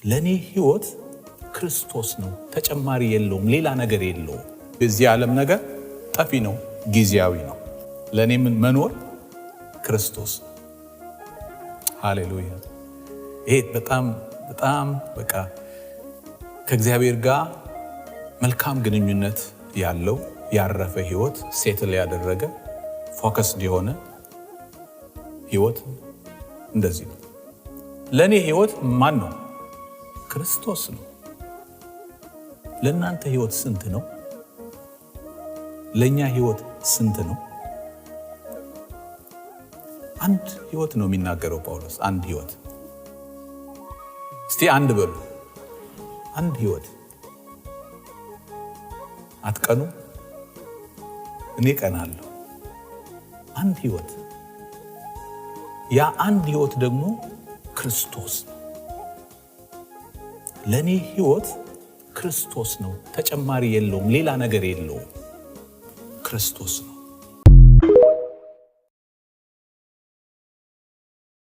ለኔ ህይወት ክርስቶስ ነው፣ ተጨማሪ የለውም፣ ሌላ ነገር የለውም። በዚህ ዓለም ነገር ጠፊ ነው፣ ጊዜያዊ ነው። ለኔ መኖር ክርስቶስ። ሃሌሉያ። ይሄ በጣም በቃ ከእግዚአብሔር ጋር መልካም ግንኙነት ያለው ያረፈ ህይወት፣ ሴትል ያደረገ ፎከስድ የሆነ ህይወት እንደዚህ ነው። ለኔ ህይወት ማን ነው? ክርስቶስ ነው። ለእናንተ ህይወት ስንት ነው? ለኛ ህይወት ስንት ነው? አንድ ህይወት ነው የሚናገረው ጳውሎስ። አንድ ህይወት። እስቲ አንድ በሉ። አንድ ህይወት። አትቀኑ? እኔ ቀናለሁ። አንድ ህይወት። ያ አንድ ህይወት ደግሞ ክርስቶስ ነው። ለኔ ህይወት ክርስቶስ ነው፣ ተጨማሪ የለውም፣ ሌላ ነገር የለውም። ክርስቶስ ነው።